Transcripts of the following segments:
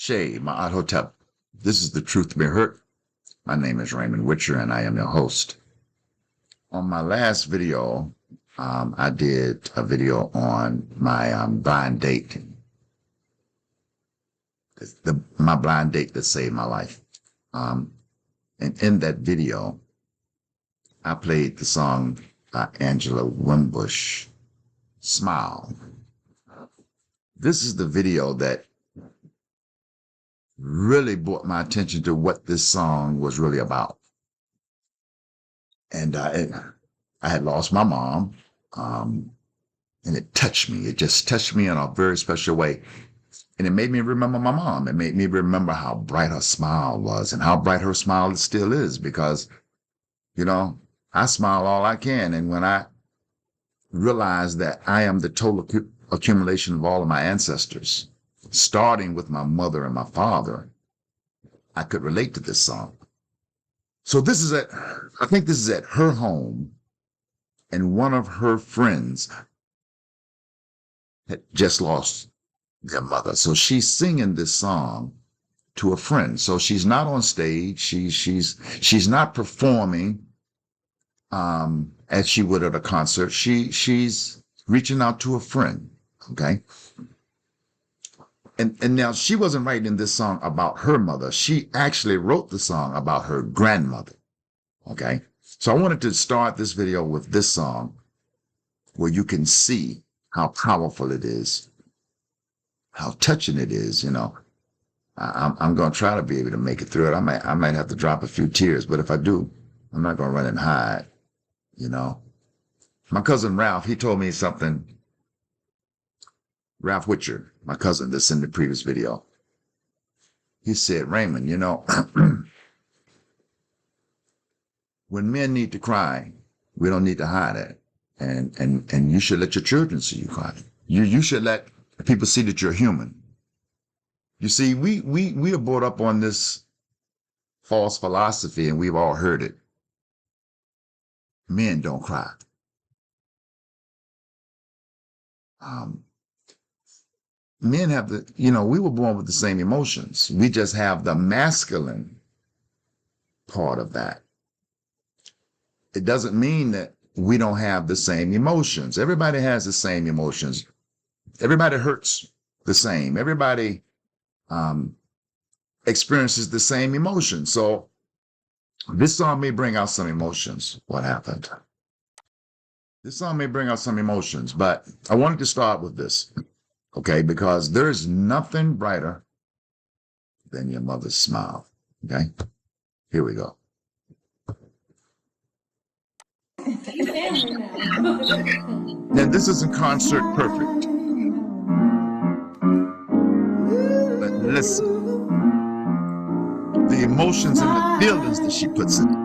Shay, Ma'at Hotep. This is The Truth Be Heard. My name is Raymond Witcher, and I am your host. On my last video, I did a video on my blind date. My blind date that saved my life. And in that video, I played the song by Angela Winbush, Smile. This is the video that really brought my attention to what this song was really about. And I had lost my mom, and it touched me. It just touched me in a very special way. And it made me remember my mom. It made me remember how bright her smile was and how bright her smile still is, because, you know, I smile all I can. And when I realized that I am the total accumulation of all of my ancestors, starting with my mother and my father, I could relate to this song. So I think this is at her home, and one of her friends had just lost their mother. So she's singing this song to a friend. So she's not on stage. She's not performing as she would at a concert. She's reaching out to a friend. Okay. And now she wasn't writing this song about her mother. She actually wrote the song about her grandmother. Okay. So I wanted to start this video with this song where you can see how powerful it is, how touching it is. You know, I'm going to try to be able to make it through it. I might have to drop a few tears, but if I do, I'm not going to run and hide. You know, my cousin Ralph, he told me something. Ralph Witcher, my cousin that's in the previous video. He said, Raymond, you know, when men need to cry, we don't need to hide it. And you should let your children see you cry. You should let people see that you're human. You see, we are brought up on this false philosophy, and we've all heard it. Men don't cry. Men have we were born with the same emotions. We just have the masculine part of that. It doesn't mean that we don't have the same emotions. Everybody has the same emotions. Everybody hurts the same. Everybody experiences the same emotions. So this song may bring out some emotions. What happened? This song may bring out some emotions, but I wanted to start with this. Okay, because there's nothing brighter than your mother's smile. Okay, here we go. Now, this isn't concert perfect, but listen, the emotions and the feelings that she puts in it. I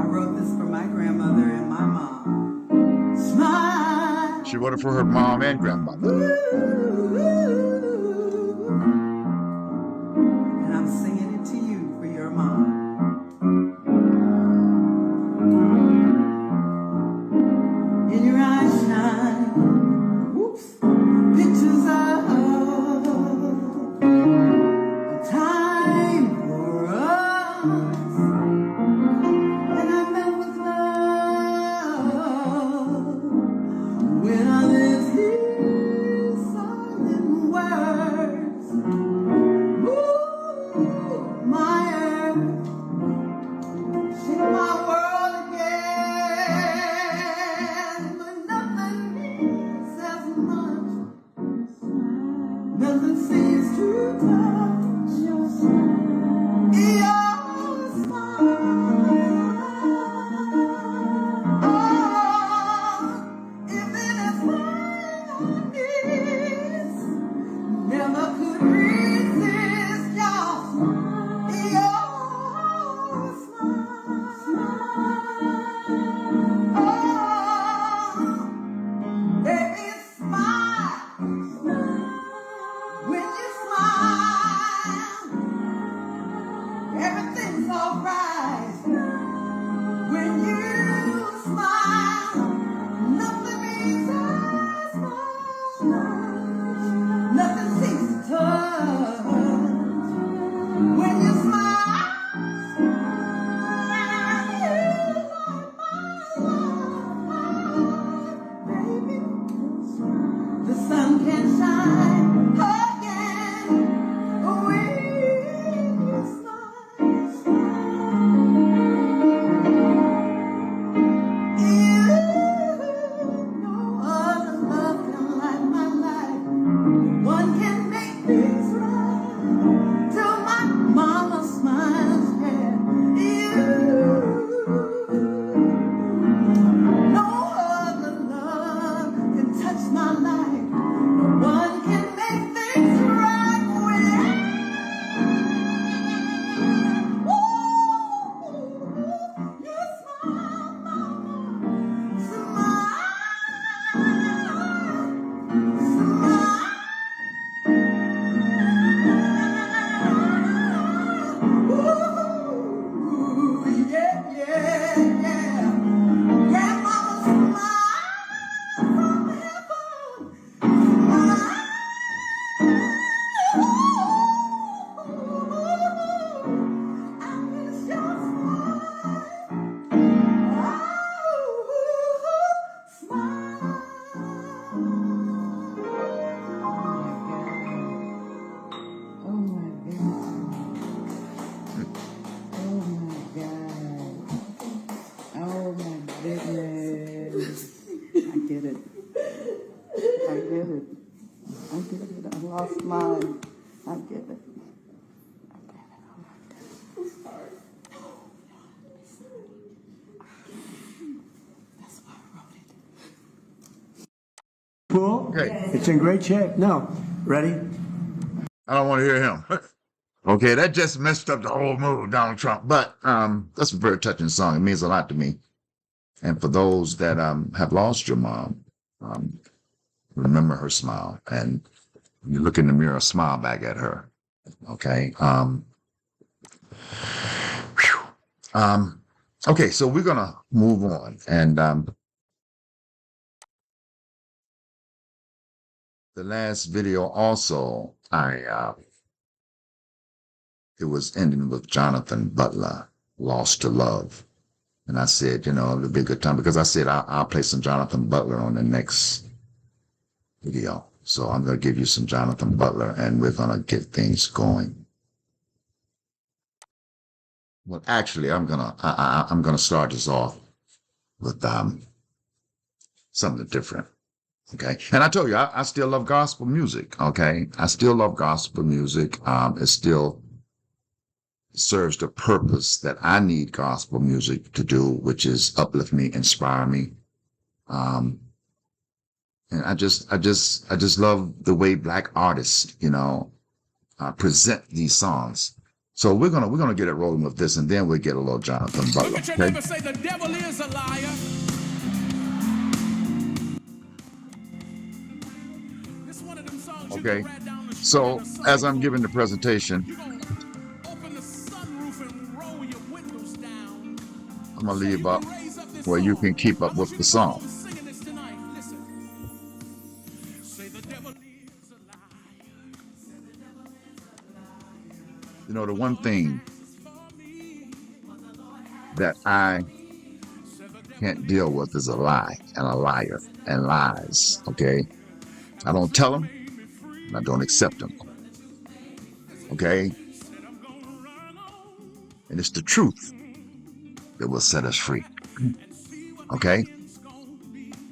wrote this for my grandmother and my mom. Smile. She wrote it for her mom and grandmother. And I'm singing it to you for your mom. In your eyes shine, pictures of a time for us. And I met with love when I lived here, silent words. Ooh, my earth, shake my world again, but nothing means as much. Nothing seems to touch your smile. Your smile. Oh, if it is mine, never could resist your smile. Your smile. Oh, baby, smile. When you smile. get it. I get it. I lost mine. I get it. That's why I wrote it. Cool. Okay. It's in great shape. No. Ready? I don't want to hear him. Okay, that just messed up the whole mood, Donald Trump. But that's a very touching song. It means a lot to me. And for those that have lost your mom, remember her smile. And you look in the mirror, smile back at her. Okay. Okay, so we're gonna move on. And the last video also, it was ending with Jonathan Butler, Lost to Love. And I said, it'll be a good time because I said I'll play some Jonathan Butler on the next video. So I'm going to give you some Jonathan Butler and we're going to get things going. Well, actually, I'm gonna start this off with something different. Okay. And I told you, I still love gospel music. Okay. I still love gospel music. It still serves the purpose that I need gospel music to do, which is uplift me, inspire me. And I just love the way Black artists, present these songs. So we're gonna get it rolling with this, and then we'll get a little Jonathan Butler. Look at your neighbor, say the devil is a liar. It's one of them songs you Okay. can ride down the street So on a Sunday as I'm giving the morning. presentation, You gonna open the sunroof and roll your windows down. I'm gonna So leave you up can raise up this where you song. can keep I up want with you the to come on song. singing this tonight. Listen. Say the devil is a liar. The one thing that I can't deal with is a lie and a liar and lies. Okay. I don't tell them and I don't accept them. Okay. And it's the truth that will set us free. Okay.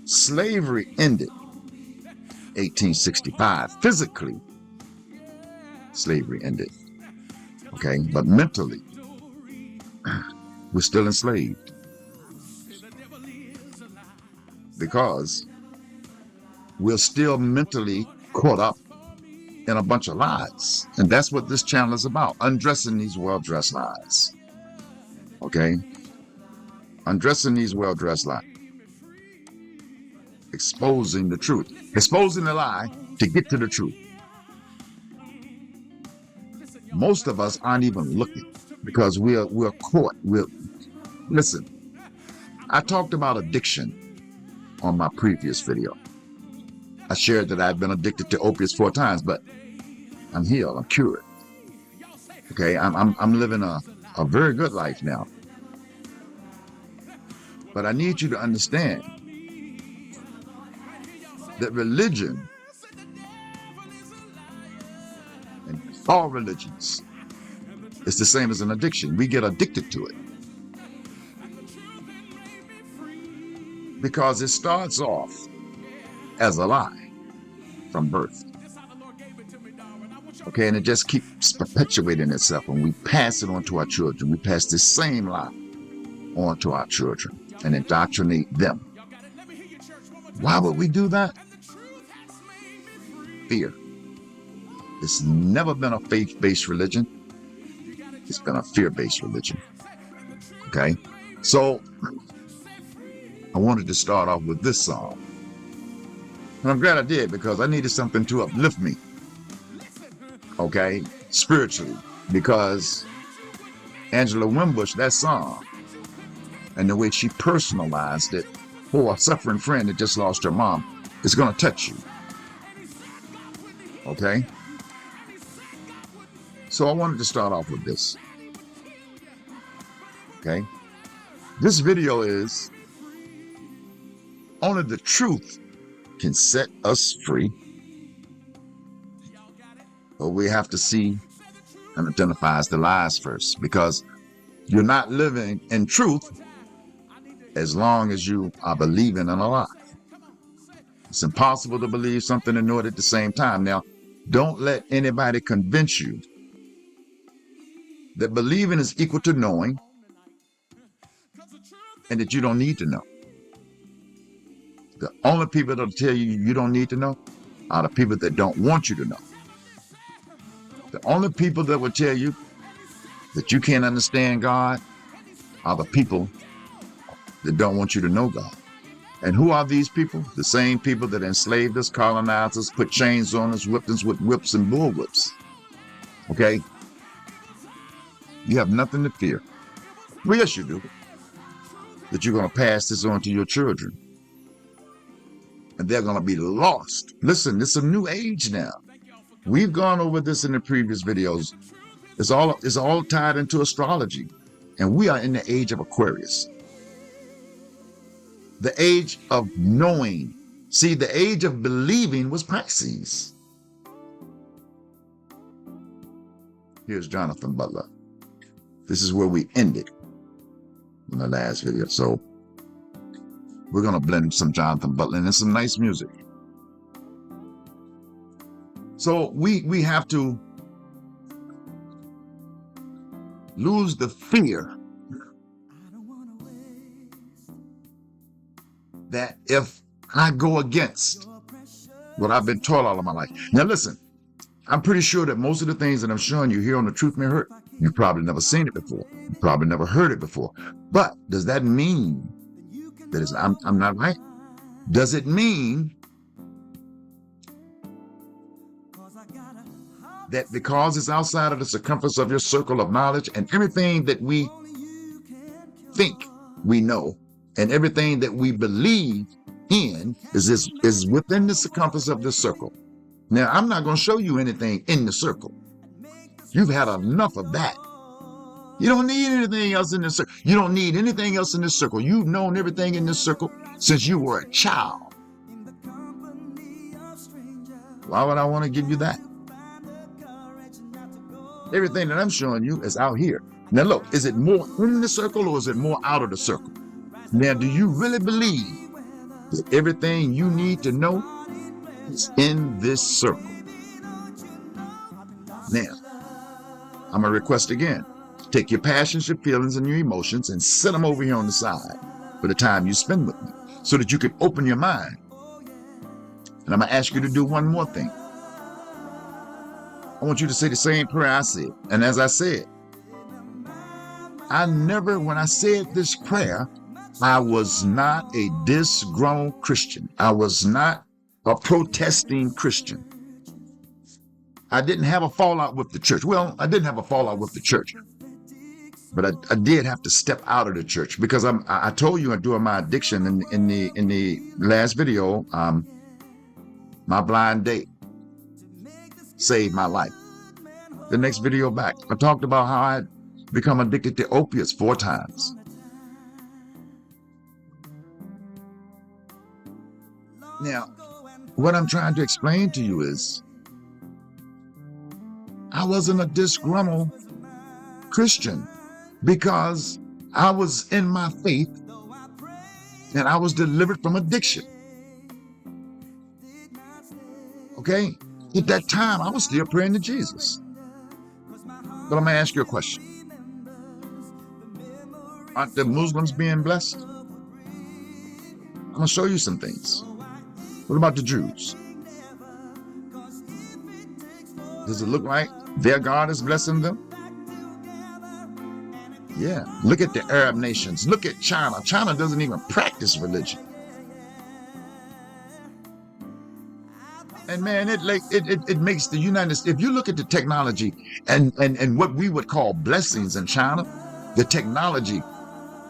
Slavery ended 1865. Physically, slavery ended. Okay. But mentally, we're still enslaved because we're still mentally caught up in a bunch of lies. And that's what this channel is about, undressing these well-dressed lies. Okay? Undressing these well-dressed lies. Exposing the truth. Exposing the lie to get to the truth. Most of us aren't even looking because we're caught. Listen, I talked about addiction on my previous video. I shared that I've been addicted to opiates 4 times, but I'm healed. I'm cured. Okay, I'm living a very good life now. But I need you to understand that religion and all religions is the same as an addiction. We get addicted to it because it starts off as a lie from birth. Okay, and it just keeps perpetuating itself, and we pass it on to our children. We pass the same lie on to our children and indoctrinate them. Why would we do that? Fear. It's never been a faith-based religion. It's been a fear-based religion. Okay, so I wanted to start off with this song. And I'm glad I did because I needed something to uplift me. Okay, spiritually, because Angela Wimbush, that song, and the way she personalized it for a suffering friend that just lost her mom, is going to touch you. Okay? So I wanted to start off with this. Okay? This video is only the truth can set us free. But we have to see and identify the lies first, because you're not living in truth as long as you are believing in a lie. It's impossible to believe something and know it at the same time. Now, don't let anybody convince you that believing is equal to knowing and that you don't need to know. The only people that'll tell you you don't need to know are the people that don't want you to know. The only people that will tell you that you can't understand God are the people that don't want you to know God. And who are these people? The same people that enslaved us, colonized us, put chains on us, whipped us with whips and bullwhips. Okay? You have nothing to fear. Well, yes, you do. That you're going to pass this on to your children. And they're going to be lost. Listen, it's a new age now. We've gone over this in the previous videos. It's all tied into astrology. And we are in the age of Aquarius. The age of knowing. See, the age of believing was Pisces. Here's Jonathan Butler. This is where we ended in the last video. So we're going to blend some Jonathan Butler and some nice music. So we have to lose the fear that if I go against what I've been taught all of my life. Now listen, I'm pretty sure that most of the things that I'm showing you here on The Truth May Hurt, you've probably never seen it before. You've probably never heard it before. But does that mean that I'm not right? Does it mean that because it's outside of the circumference of your circle of knowledge and everything that we think we know and everything that we believe in is within the circumference of this circle? Now, I'm not going to show you anything in the circle. You've had enough of that. You don't need anything else in this circle. You don't need anything else in this circle. You've known everything in this circle since you were a child. Why would I want to give you that? Everything that I'm showing you is out here. Now look, is it more in the circle or is it more out of the circle? Now, do you really believe that everything you need to know is in this circle? Now, I'm going to request again. Take your passions, your feelings, and your emotions and set them over here on the side for the time you spend with me so that you can open your mind. And I'm going to ask you to do one more thing. I want you to say the same prayer I said. And as I said, when I said this prayer, I was not a disgruntled Christian. I was not a protesting Christian. I didn't have a fallout with the church. Well, I didn't have a fallout with the church, but I did have to step out of the church because I told you during my addiction in the last video, my blind date saved my life. The next video back, I talked about how I had become addicted to opiates 4 times. Now, what I'm trying to explain to you is I wasn't a disgruntled Christian because I was in my faith and I was delivered from addiction. Okay? At that time, I was still praying to Jesus. But I'm going to ask you a question. Aren't the Muslims being blessed? I'm going to show you some things. What about the Jews? Does it look like their God is blessing them? Yeah. Look at the Arab nations. Look at China. China doesn't even practice religion. And man, it makes the United States, if you look at the technology and what we would call blessings in China, the technology,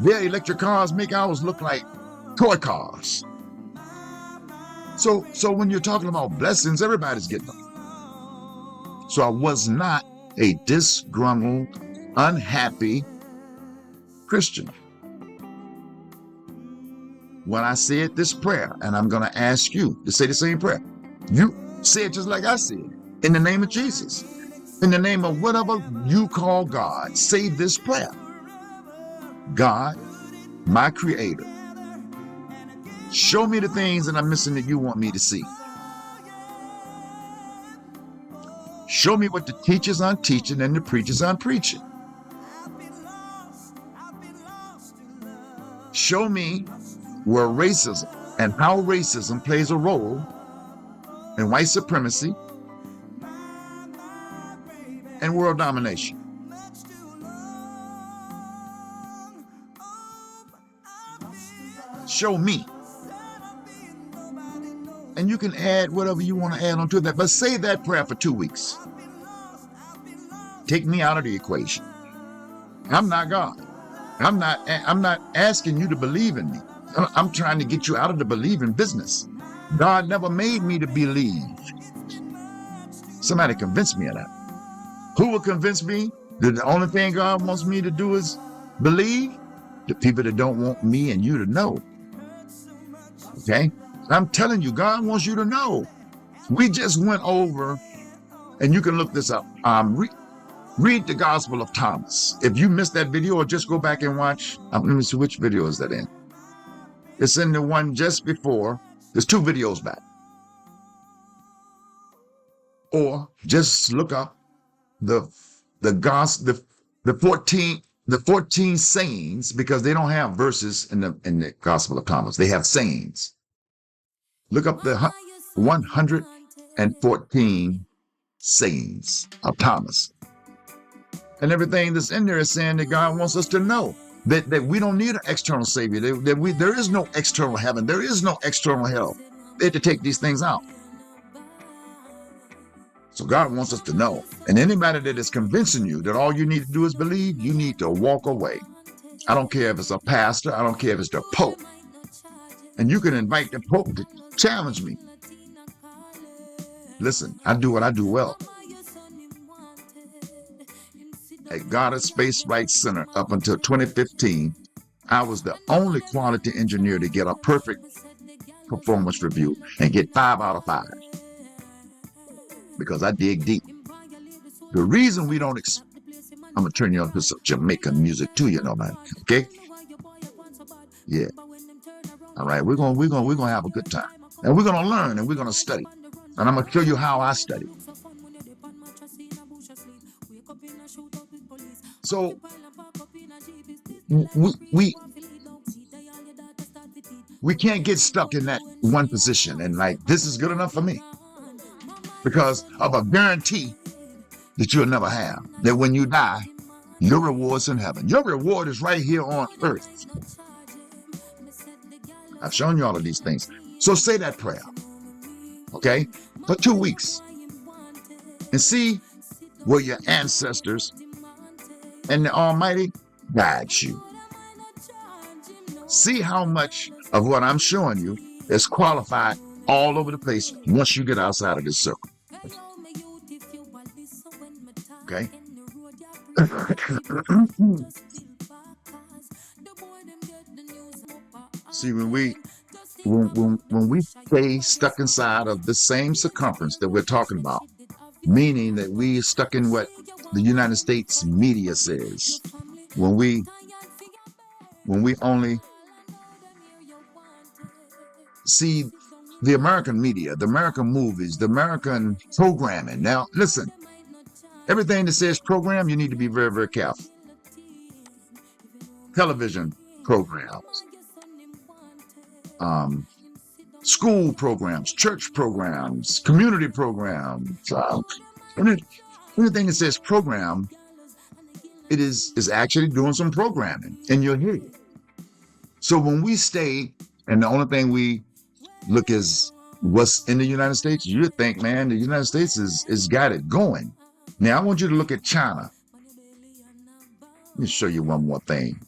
their electric cars make ours look like toy cars. So when you're talking about blessings, everybody's getting them. So I was not a disgruntled, unhappy Christian. When I said this prayer, and I'm going to ask you to say the same prayer, you say it just like I said, in the name of Jesus, in the name of whatever you call God, say this prayer. God, my creator, Show me the things that I'm missing that you want me to see. Show me what the teachers aren't teaching and the preachers aren't preaching. Show me where racism and how racism plays a role in white supremacy and world domination. Show me. And you can add whatever you want to add onto that, but say that prayer for 2 weeks. Take me out of the equation. I'm not God. I'm not asking you to believe in me. I'm trying to get you out of the believing business. God never made me to believe. Somebody convince me of that. Who will convince me that the only thing God wants me to do is believe? The people that don't want me and you to know. Okay? I'm telling you, God wants you to know. We just went over, and you can look this up. Read the Gospel of Thomas. If you missed that video, or just go back and watch. Let me see, which video is that in? It's in the one just before. There's 2 videos back. Or just look up the 14 sayings, because they don't have verses in the Gospel of Thomas. They have sayings. Look up the 114 sayings of Thomas. And everything that's in there is saying that God wants us to know that we don't need an external savior, that there is no external heaven, there is no external hell. They had to take these things out. So God wants us to know. And anybody that is convincing you that all you need to do is believe, you need to walk away. I don't care if it's a pastor, I don't care if it's the Pope. And you can invite the Pope to challenge me. Listen, I do what I do well. At Goddard Space Flight Center up until 2015, I was the only quality engineer to get a perfect performance review and get 5 out of 5. Because I dig deep. The reason we don't, I'm gonna turn you on to some Jamaican music too, you know, man. Okay? Yeah. All right, we're gonna have a good time, and we're gonna learn, and we're gonna study, and I'm gonna show you how I study. So we can't get stuck in that one position and like, this is good enough for me, because of a guarantee that you'll never have, that when you die, your reward's in heaven. Your reward is right here on earth. I've shown you all of these things. So say that prayer, okay, for 2 weeks, and see where your ancestors and the Almighty guides you. See how much of what I'm showing you is qualified all over the place once you get outside of this circle. Okay? See, when we stay stuck inside of the same circumference that we're talking about, meaning that we stuck in what the United States media says, when we only see the American media, the American movies, the American programming. Now, listen, everything that says program, you need to be very, very careful. Television programs, school programs, church programs, community programs, anything that says program, it is actually doing some programming in your head. So when we stay, and the only thing we look is what's in the United States, you think, man, the United States is got it going. Now I want you to look at China. Let me show you one more thing.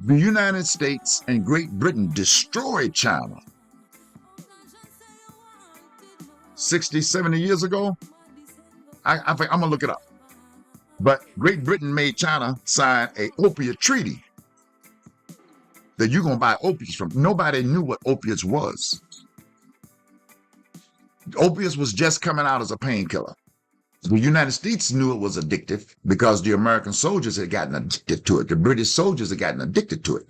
The United States and Great Britain destroyed China 60, 70 years ago. I'm gonna look it up. But Great Britain made China sign a opiate treaty that you're gonna buy opiates from. Nobody knew what opiates was. Opiates was just coming out as a painkiller. The United States knew it was addictive because the American soldiers had gotten addicted to it. The British soldiers had gotten addicted to it.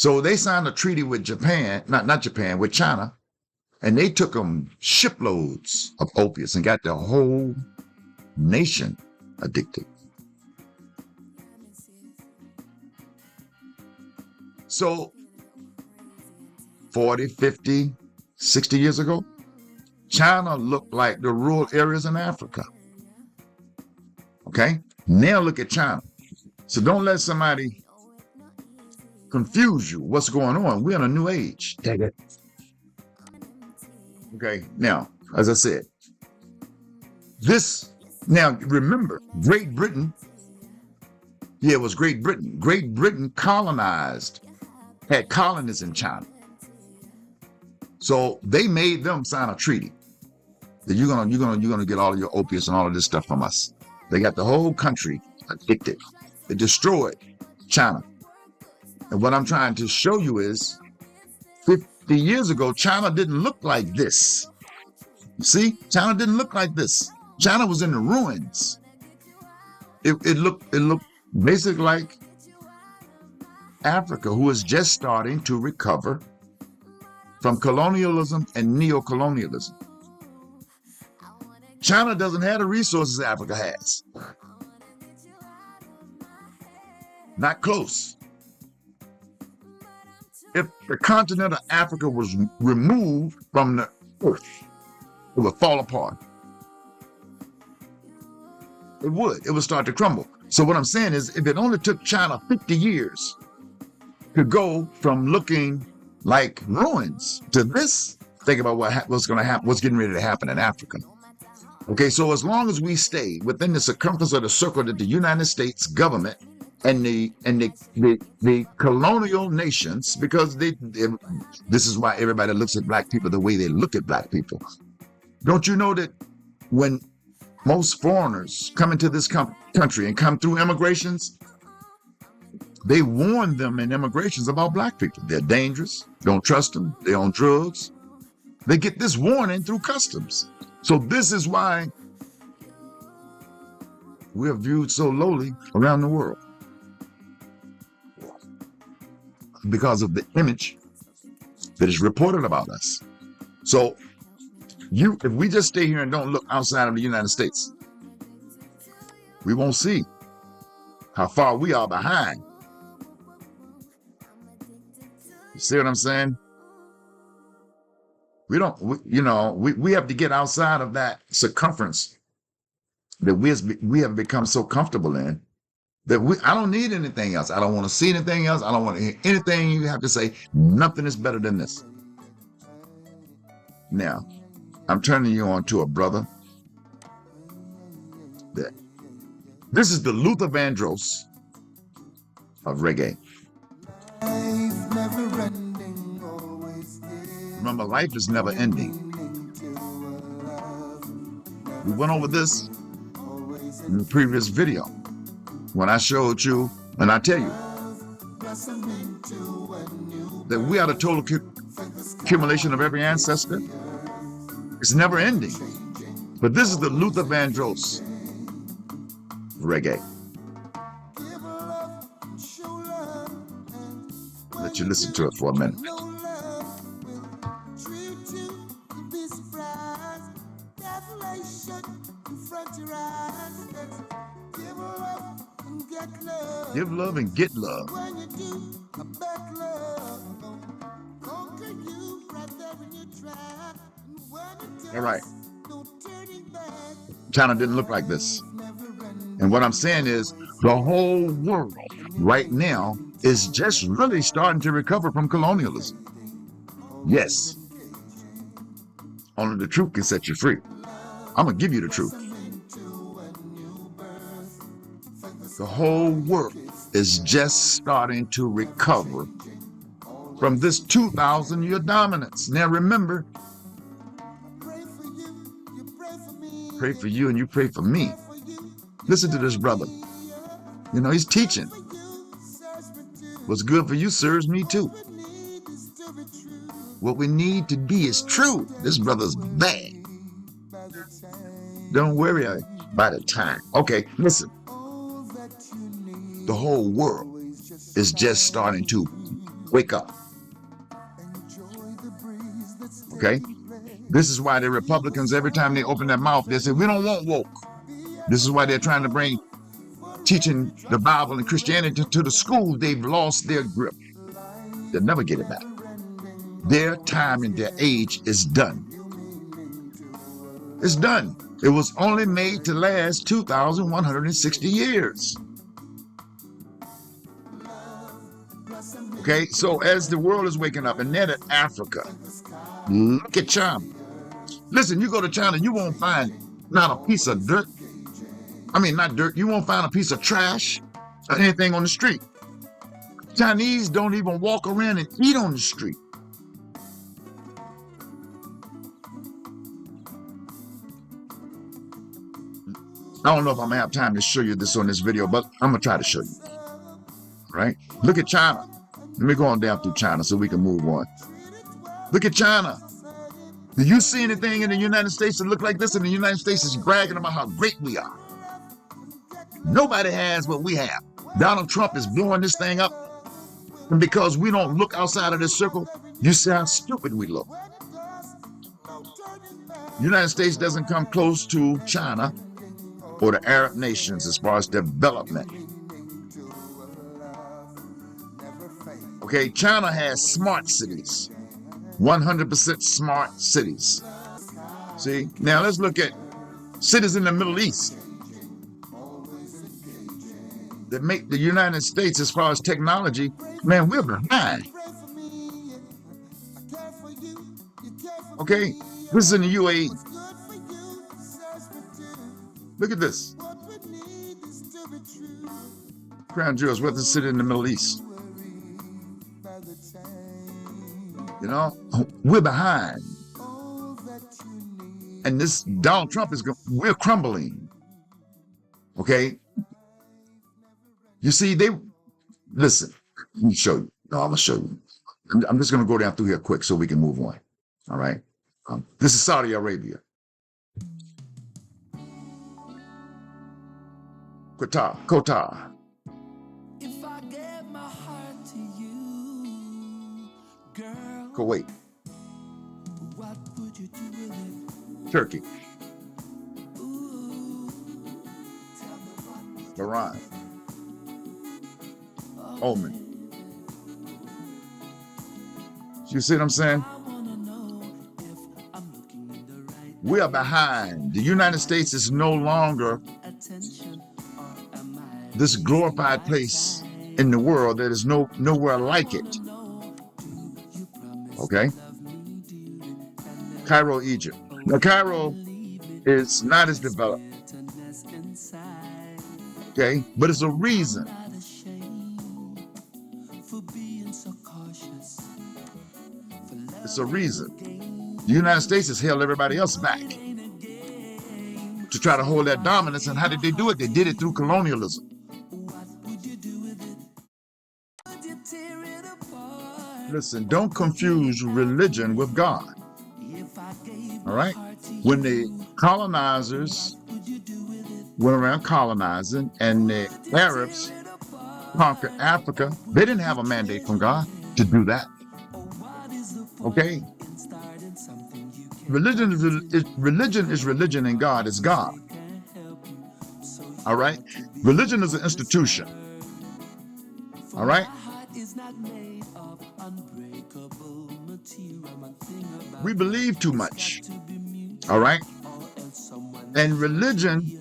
So they signed a treaty with Japan, not Japan, with China, and they took them shiploads of opiates and got the whole nation addicted. So 40, 50, 60 years ago, China looked like the rural areas in Africa. Okay? Now look at China. So don't let somebody confuse you. What's going on? We're in a new age. Okay, now, as I said, now remember, Great Britain, it was Great Britain. Great Britain colonized, had colonies in China. So they made them sign a treaty that you're gonna get all of your opiates and all of this stuff from us. They got the whole country addicted. They destroyed China. And what I'm trying to show you is 50 years ago, China didn't look like this. See, China didn't look like this. China was in the ruins. It looked basically like Africa, who is just starting to recover from colonialism and neo-colonialism. China doesn't have the resources Africa has. Not close. If the continent of Africa was removed from the earth, it would fall apart. It would start to crumble. So what I'm saying is, if it only took China 50 years to go from looking like ruins to this, think about what's going to happen, what's getting ready to happen in Africa. Okay, so as long as we stay within the circumference of the circle that the United States government and the colonial nations, because this is why everybody looks at black people the way they look at black people. Don't you know that when most foreigners come into this country and come through immigrations, they warn them in immigrations about black people. They're dangerous. Don't trust them. They're on drugs. They get this warning through customs. So this is why we're viewed so lowly around the world, because of the image that is reported about us. So if we just stay here and don't look outside of the United States, we won't see how far we are behind. You see what I'm saying? We have to get outside of that circumference that we have become so comfortable in that I don't need anything else. I don't want to see anything else. I don't want to hear anything you have to say. Nothing is better than this. Now, I'm turning you on to a brother. This is the Luther Vandross of reggae. Remember, life is never ending. We went over this in the previous video when I showed you, and I tell you that we are the total accumulation of every ancestor. It's never ending. But this is the Luther Vandross reggae. I'll let you listen to it for a minute. Give love and get love. All right. China didn't look like this. And what I'm saying is the whole world right now is just really starting to recover from colonialism. Yes. Only the truth can set you free. I'm going to give you the truth. The whole world is just starting to recover from this 2,000-year dominance. Now remember, pray for you and you pray for me. Listen to this brother. You know, he's teaching. What's good for you serves me too. What we need to be is true. This brother's bad. Don't worry about the time. Okay, listen. The whole world is just starting to Wake up. Okay? This is why the Republicans, every time they open their mouth, they say, we don't want woke. This is why they're trying to bring teaching the Bible and Christianity to the schools. They've lost their grip. They'll never get it back. Their time and their age is done. It's done. It was only made to last 2,160 years. Okay, so as the world is waking up, and then at Africa, look at China. Listen, you go to China, you won't find not a piece of dirt. I mean, not dirt. You won't find a piece of trash or anything on the street. Chinese don't even walk around and eat on the street. I don't know if I'm gonna have time to show you this on this video, but I'm gonna try to show you. Right? Look at China. Let me go on down through China so we can move on. Look at China. Do you see anything in the United States that look like this? And the United States is bragging about how great we are. Nobody has what we have. Donald Trump is blowing this thing up. And because we don't look outside of this circle, you see how stupid we look. The United States doesn't come close to China or the Arab nations as far as development. Okay, China has smart cities, 100% smart cities. See, now let's look at cities in the Middle East that make the United States, as far as technology, man, we're behind. Okay, this is in the UAE. Look at this. Crown Jewels, what's the city in the Middle East? You know, we're behind. And this Donald Trump we're crumbling. Okay? You see, listen, let me show you. No, I'm going to show you. I'm just going to go down through here quick so we can move on. All right? This is Saudi Arabia. Qatar. If I gave my heart to you, girl, Kuwait. what would you do with it? Turkey. Ooh, tell me what. Iran. Oman. You see what I'm saying? I wanna know if I'm looking in the right We are behind. The United States is no longer attention, or am I this glorified place in the world that is nowhere like it. Okay? Cairo, Egypt. Now, Cairo is not as developed. Okay? But it's a reason. It's a reason. The United States has held everybody else back to try to hold that dominance. And how did they do it? They did it through colonialism. Listen, don't confuse religion with God. All right? When the colonizers went around colonizing and the Arabs conquered Africa, they didn't have a mandate from God to do that. Okay? Religion is religion and God is God. All right? Religion is an institution. All right? We believe too much. All right? And religion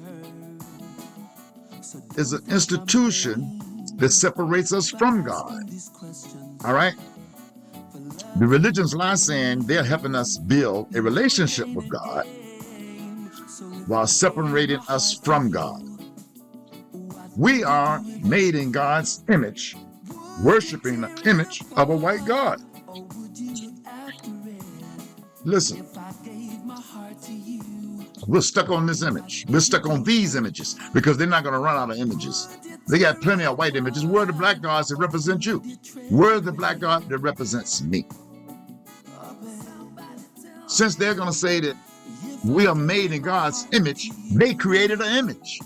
is an institution that separates us from God. All right? The religions lie saying they're helping us build a relationship with God while separating us from God. We are made in God's image, worshiping the image of a white God. Listen, we're stuck on this image. We're stuck on these images because they're not going to run out of images. They got plenty of white images. Where are the black gods that represent you? Where is the black God that represents me? Since they're going to say that we are made in God's image, they created an image.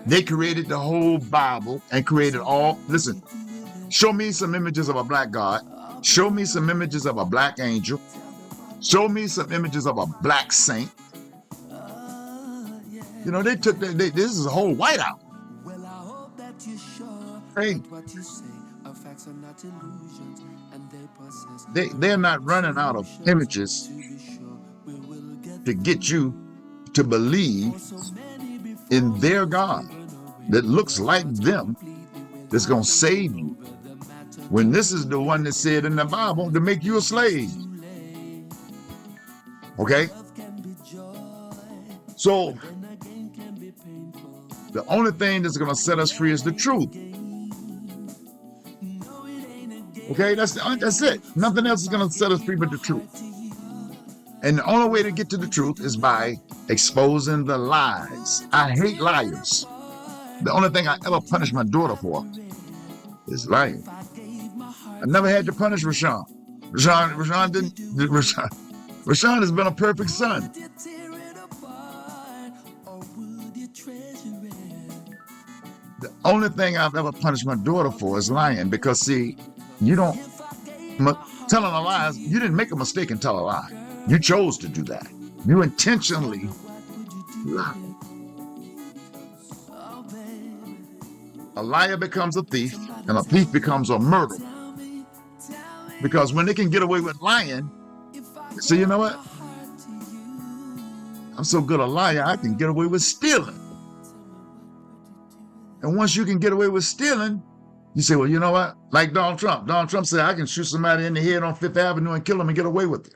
They created the whole Bible and created all. Listen, show me some images of a black God Show me some images of a black angel. Show me some images of a black saint. You know, they took this is a whole whiteout. Well, I hope that you're sure Hey. that what you say are facts are not illusions, and they possess They're not running out of images to be sure we will get to get you to believe in their God that looks like them, that's going to save you. When this is the one that said in the Bible to make you a slave. Okay? So, the only thing that's going to set us free is the truth. Okay? That's it. Nothing else is going to set us free but the truth. And the only way to get to the truth is by exposing the lies. I hate liars. The only thing I ever punished my daughter for is lying. I never had to punish Rashawn. Rashawn has been a perfect son. The only thing I've ever punished my daughter for is lying, because see, you don't telling a lie. You didn't make a mistake and tell a lie. You chose to do that. You intentionally lie. A liar becomes a thief, and a thief becomes a murderer. Because when they can get away with lying, so you know what? I'm so good a liar, I can get away with stealing. And once you can get away with stealing, you say, well, you know what? Like Donald Trump. Donald Trump said, I can shoot somebody in the head on Fifth Avenue and kill them and get away with it.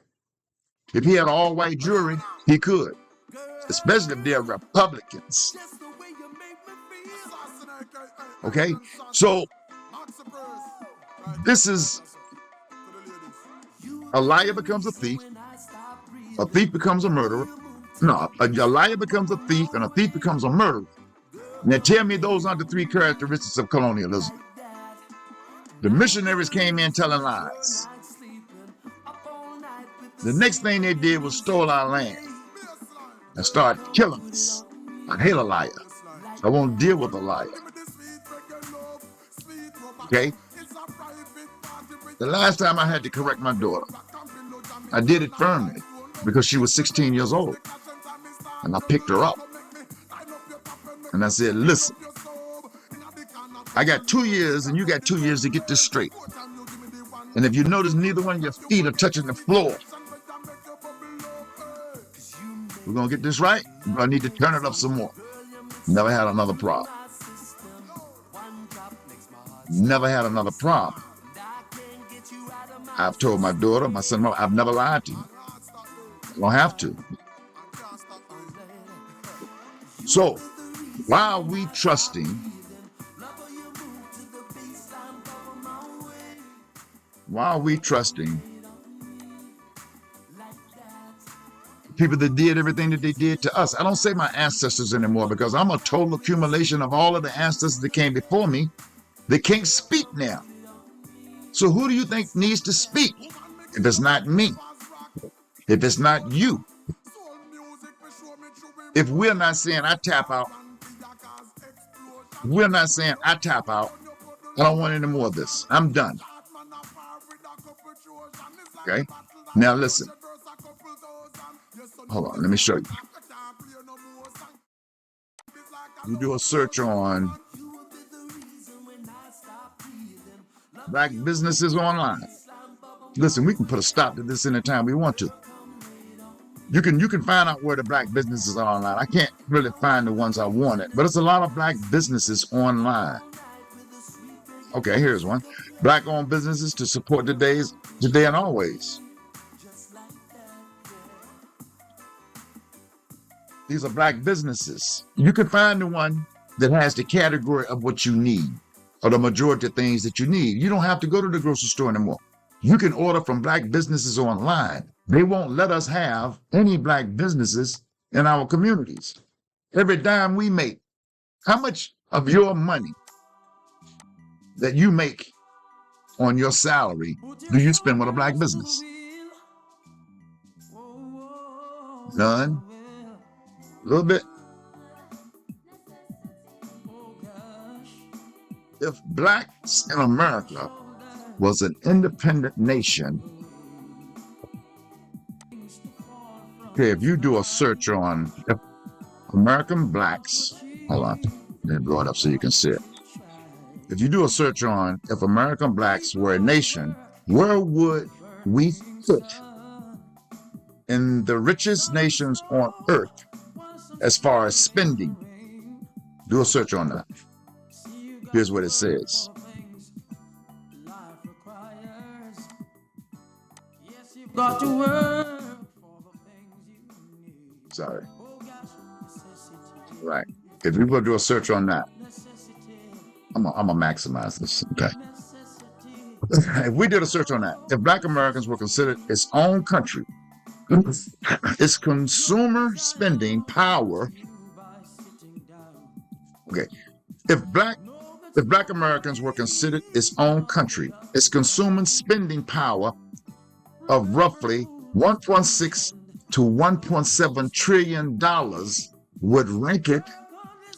If he had all white jury, he could. Especially if they're Republicans. Okay? So, this is a liar becomes a thief becomes a murderer. No, a liar becomes a thief, and a thief becomes a murderer. Now tell me those aren't the three characteristics of colonialism. The missionaries came in telling lies. The next thing they did was stole our land and started killing us. I hate a liar. I won't deal with a liar. Okay? The last time I had to correct my daughter, I did it firmly because she was 16 years old. And I picked her up. And I said, listen, I got 2 years and you got 2 years to get this straight. And if you notice neither one of your feet are touching the floor, we're going to get this right. I need to turn it up some more. Never had another problem. Never had another problem. I've told my daughter, my son, I've never lied to you. I don't have to. So, why are we trusting? Why are we trusting people that did everything that they did to us? I don't say my ancestors anymore, because I'm a total accumulation of all of the ancestors that came before me that can't speak now. So who do you think needs to speak? If it's not me, if it's not you, if we're not saying I tap out, we're not saying I tap out, I don't want any more of this. I'm done. Okay? Now listen. Hold on, let me show you. You do a search on black businesses online. Listen, we can put a stop to this anytime we want to. You can find out where the black businesses are online. I can't really find the ones I wanted, but it's a lot of black businesses online. Okay, here's one. Black-owned businesses to support today and always. These are black businesses. You can find the one that has the category of what you need, or the majority of things that you need. You don't have to go to the grocery store anymore. You can order from black businesses online. They won't let us have any black businesses in our communities. Every dime we make, how much of your money that you make on your salary do you spend with a black business? None. A little bit. If blacks in America was an independent nation. Okay, if you do a search on American blacks, hold on, let me blow it up so you can see it. If you do a search on if American blacks were a nation, where would we fit in the richest nations on earth as far as spending? Do a search on that. Here's what it says. Got to work for the things you need. Sorry. Oh gosh, necessity. Right. If you go do a search on that, I'm gonna maximize this. Okay. If we did a search on that, if Black Americans were considered its own country, its consumer spending power. Okay. If Black Americans were considered its own country, its consumer spending power of roughly 1.6 to 1.7 trillion dollars would rank it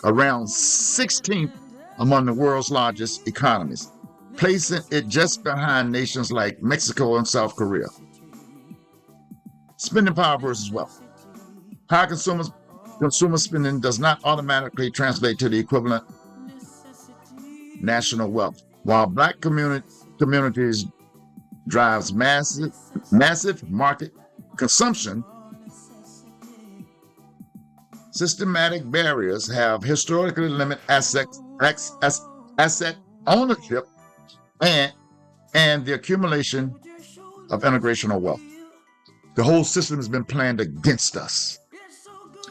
around 16th among the world's largest economies, placing it just behind nations like Mexico and South Korea. Spending power versus wealth. High consumer spending does not automatically translate to the equivalent national wealth. While Black communities drives massive market consumption, systematic barriers have historically limited asset ownership and the accumulation of integrational wealth. The whole system has been planned against us.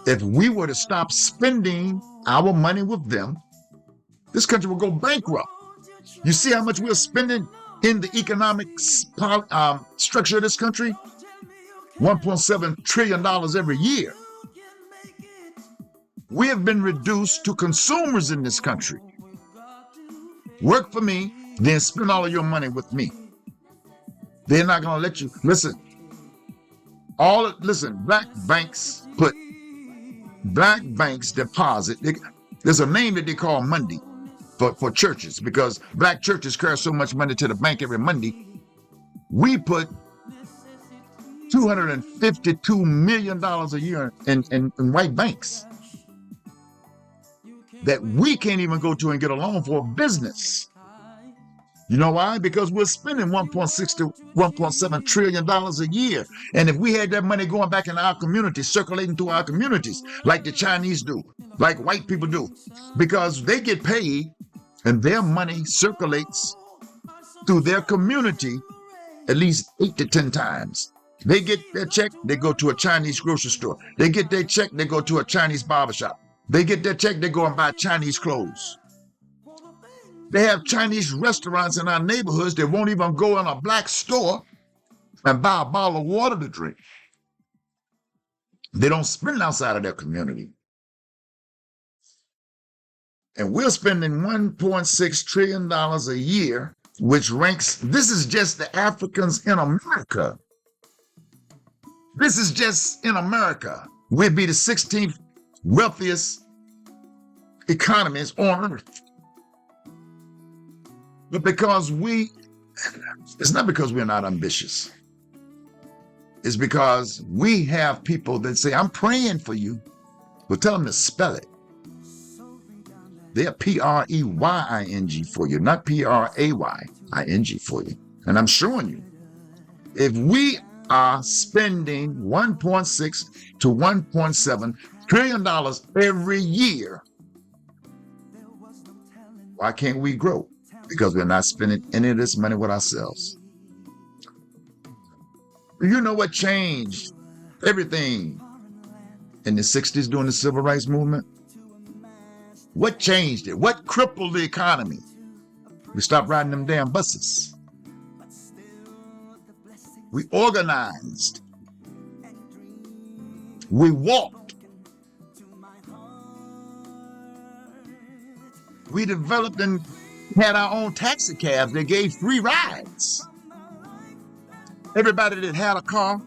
If we were to stop spending our money with them, this country will go bankrupt. You see how much we're spending in the economic structure of this country? $1.7 trillion every year. We have been reduced to consumers in this country. Work for me, then spend all of your money with me. They're not going to let you. Listen, black banks deposit. There's a name that they call Monday for churches, because black churches carry so much money to the bank every Monday. We put $252 million a year in white banks that we can't even go to and get a loan for business. You know why? Because we're spending $1.6 to $1.7 trillion a year. And if we had that money going back in our communities, circulating through our communities, like the Chinese do, like white people do, because they get paid and their money circulates through their community at least 8 to 10 times. They get their check, they go to a Chinese grocery store. They get their check, they go to a Chinese barbershop. They get their check, they go and buy Chinese clothes. They have Chinese restaurants in our neighborhoods that won't even go in a black store and buy a bottle of water to drink. They don't spend outside of their community. And we're spending $1.6 trillion a year, which ranks, this is just the Africans in America. This is just in America. We'd be the 16th wealthiest economies on earth. But because it's not because we're not ambitious. It's because we have people that say, I'm praying for you. We'll tell them to spell it. They're P-R-E-Y-I-N-G for you, not P-R-A-Y-I-N-G for you. And I'm showing you, if we are spending $1.6 to $1.7 trillion every year, why can't we grow? Because we're not spending any of this money with ourselves. You know what changed everything in the 60s during the Civil Rights Movement? What changed it? What crippled the economy? We stopped riding them damn buses. We organized. We walked. We developed and had our own taxi cabs that gave free rides. Everybody that had a car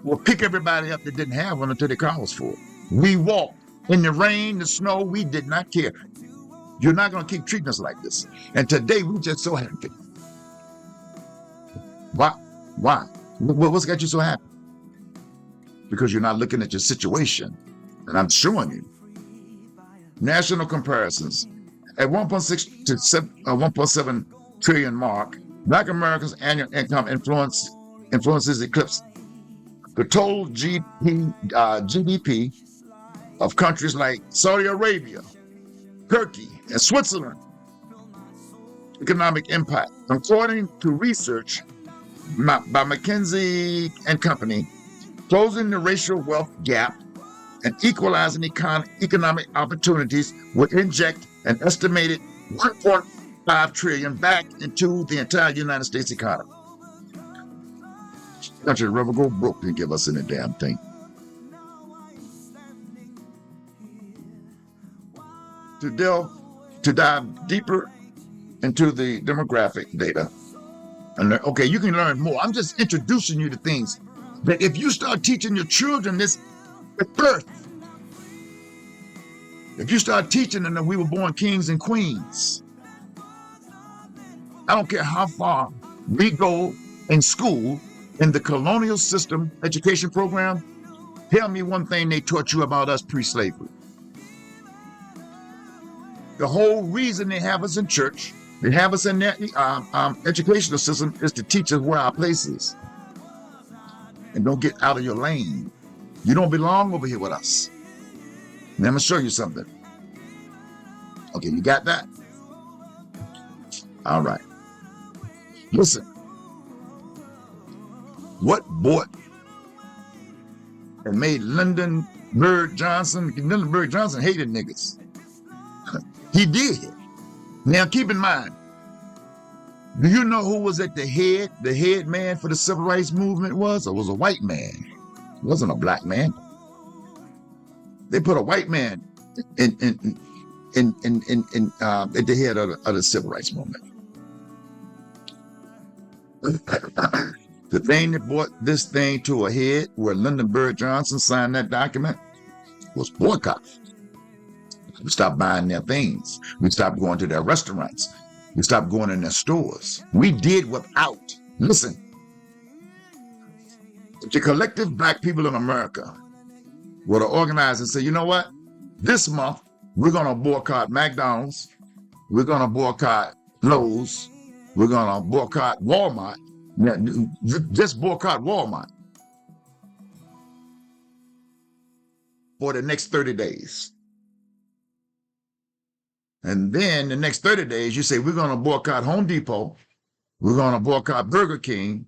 will pick everybody up that didn't have one until the car was full. We walked. In the rain, the snow, we did not care. You're not going to keep treating us like this. And today, we're just so happy. Why? Why? What's got you so happy? Because you're not looking at your situation. And I'm showing you. National comparisons. At 1.6 to 1.7 trillion mark, Black Americans' annual income influences eclipse the total GDP of countries like Saudi Arabia, Turkey, and Switzerland. Economic impact. According to research by McKinsey and Company, closing the racial wealth gap and equalizing economic opportunities would inject an estimated 1.5 trillion back into the entire United States economy. Country rubber go broke to give us any damn thing. To dive deeper into the demographic data, and okay, you can learn more. I'm just introducing you to things that if you start teaching your children this at birth, if you start teaching them that we were born kings and queens, I don't care how far we go in school, in the colonial system education program, tell me one thing they taught you about us pre-slavery. The whole reason they have us in church, they have us in their educational system, is to teach us where our place is. And don't get out of your lane. You don't belong over here with us. And I'm going to show you something. Okay, you got that? All right. Listen. What bought and made Lyndon Bird Johnson hated niggas. He did. Now keep in mind, do you know who was at the head man for the civil rights movement was? It was a white man. It wasn't a black man. They put a white man at the head of the civil rights movement. The thing that brought this thing to a head, where Lyndon Bird Johnson signed that document, was boycott. We stopped buying their things. We stopped going to their restaurants. We stopped going in their stores. We did without. Listen, the collective black people in America were to organize and say, you know what? This month, we're going to boycott McDonald's. We're going to boycott Lowe's. We're going to boycott Walmart. Just boycott Walmart for the next 30 days. And then the next 30 days, you say, we're going to boycott Home Depot. We're going to boycott Burger King.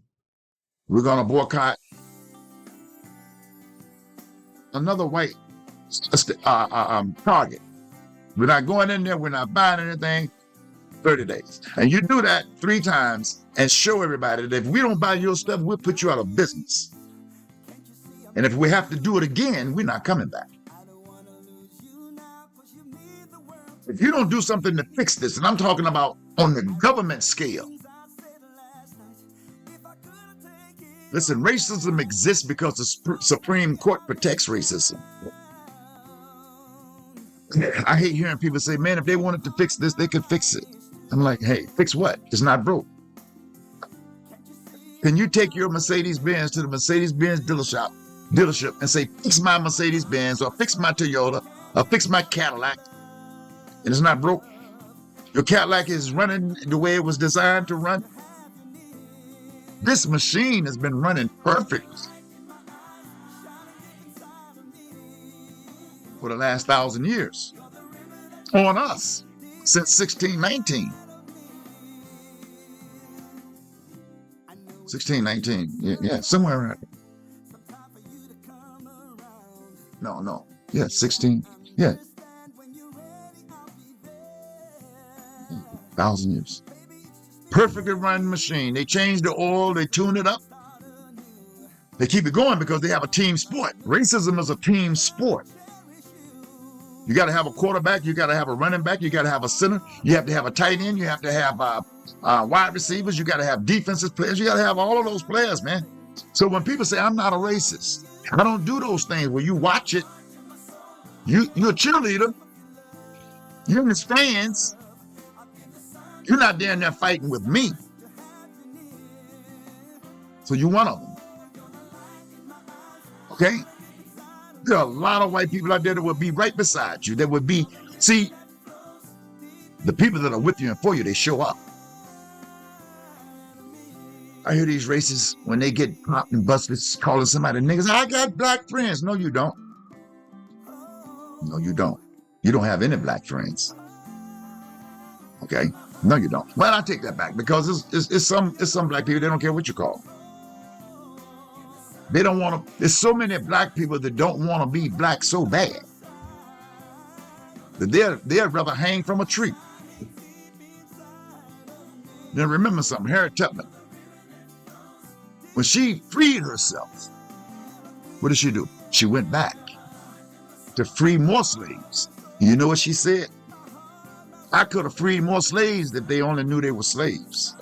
We're going to boycott another white Target. We're not going in there. We're not buying anything. 30 days. And you do that 3 times and show everybody that if we don't buy your stuff, we'll put you out of business. And if we have to do it again, we're not coming back. If you don't do something to fix this, and I'm talking about on the government scale. Listen, racism exists because the Supreme Court protects racism. I hate hearing people say, man, if they wanted to fix this, they could fix it. I'm like, hey, fix what? It's not broke. Can you take your Mercedes-Benz to the Mercedes-Benz dealership and say, fix my Mercedes-Benz, or fix my Toyota, or fix my Cadillac, and it's not broke? Your Cadillac is running the way it was designed to run. This machine has been running perfect for the last 1,000 years on us since 1619. 1619, yeah, somewhere around. No, yeah, 16, yeah. 1,000 years. Perfectly run machine. They change the oil, they tune it up. They keep it going because they have a team sport. Racism is a team sport. You got to have a quarterback, you got to have a running back, you got to have a center, you have to have a tight end, you have to have wide receivers, you got to have defensive players, you got to have all of those players, man. So when people say, I'm not a racist, I don't do those things. Well, you watch it. You're a cheerleader. You're in the stands. You're not down there fighting with me. So you're one of them. Okay? There are a lot of white people out there that will be right beside you. That would be, see, the people that are with you and for you, they show up. I hear these racists, when they get popped and busted, calling somebody niggas, I got black friends. No, you don't. No, you don't. You don't have any black friends. Okay? No, you don't. Well, I take that back because it's some black people, they don't care what you call them. They don't want to, there's so many black people that don't want to be black so bad that they'd rather hang from a tree. Then remember something, Harriet Tubman, when she freed herself, what did she do? She went back to free more slaves. You know what she said? I could have freed more slaves if they only knew they were slaves.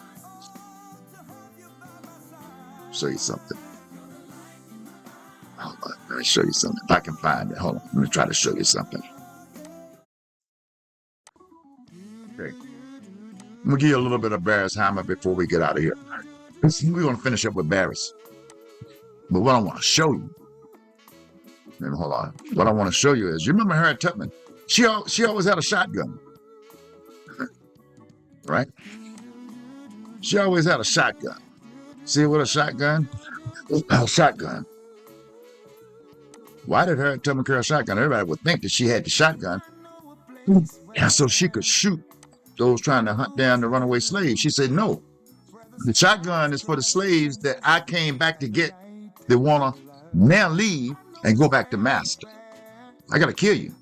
Show you something. Hold on, let me show you something. If I can find it. Hold on. Let me try to show you something. Okay. I'm going to give you a little bit of Barrishammer before we get out of here. We're going to finish up with Barris. But what I want to show you, hold on. What I want to show you is, you remember Harriet Tubman? She always had a shotgun. Right? She always had a shotgun. See what a shotgun? A shotgun. Why did Harriet Tubman carry a shotgun? Everybody would think that she had the shotgun, and so she could shoot those trying to hunt down the runaway slaves. She said, no, the shotgun is for the slaves that I came back to get that want to now leave and go back to master. I got to kill you.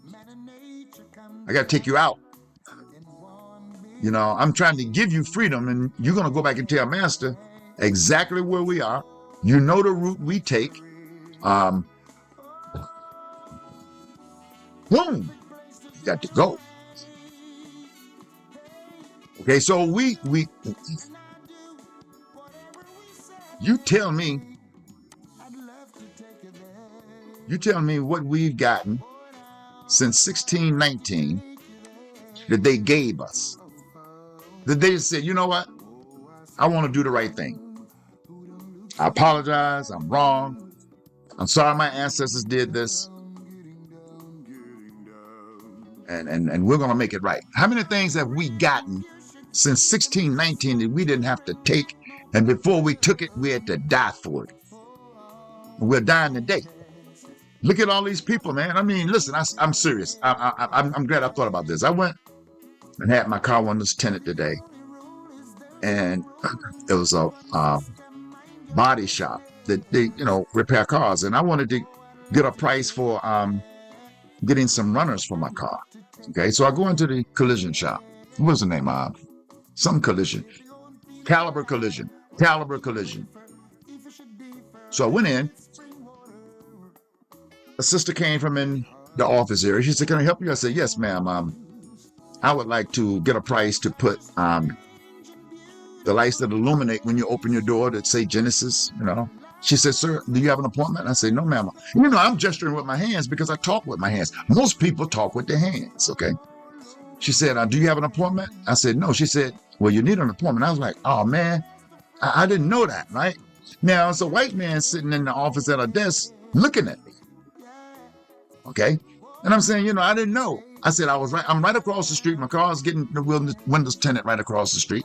I got to take you out. You know, I'm trying to give you freedom, and you're going to go back and tell master exactly where we are. You know the route we take. Boom. You got to go. Okay, so you tell me what we've gotten since 1619 that they gave us. That they said, you know what? I want to do the right thing. I apologize. I'm wrong. I'm sorry my ancestors did this. And we're going to make it right. How many things have we gotten since 1619 that we didn't have to take, and before we took it, we had to die for it? We're dying today. Look at all these people, man. I mean, listen, I'm serious. I'm glad I thought about this. I went and had my car windows tinted today, and it was a body shop that they, repair cars, and I wanted to get a price for getting some runners for my car. Okay, so I go into the collision shop. What's the name of some collision? Caliber Collision. So I went in. A sister came from in the office area. She said, "Can I help you?" I said, "Yes, ma'am. I would like to get a price to put the lights that illuminate when you open your door that say Genesis, She said, "Sir, do you have an appointment?" I said, "No, ma'am. I'm gesturing with my hands because I talk with my hands. Most people talk with their hands, okay?" She said, "Do you have an appointment?" I said, "No." She said, "Well, you need an appointment." I was like, "Oh, man, I didn't know that, right?" Now, it's a white man sitting in the office at a desk looking at me, okay? And I'm saying, I didn't know. I said, I'm right across the street. My car's getting the windows tinted right across the street.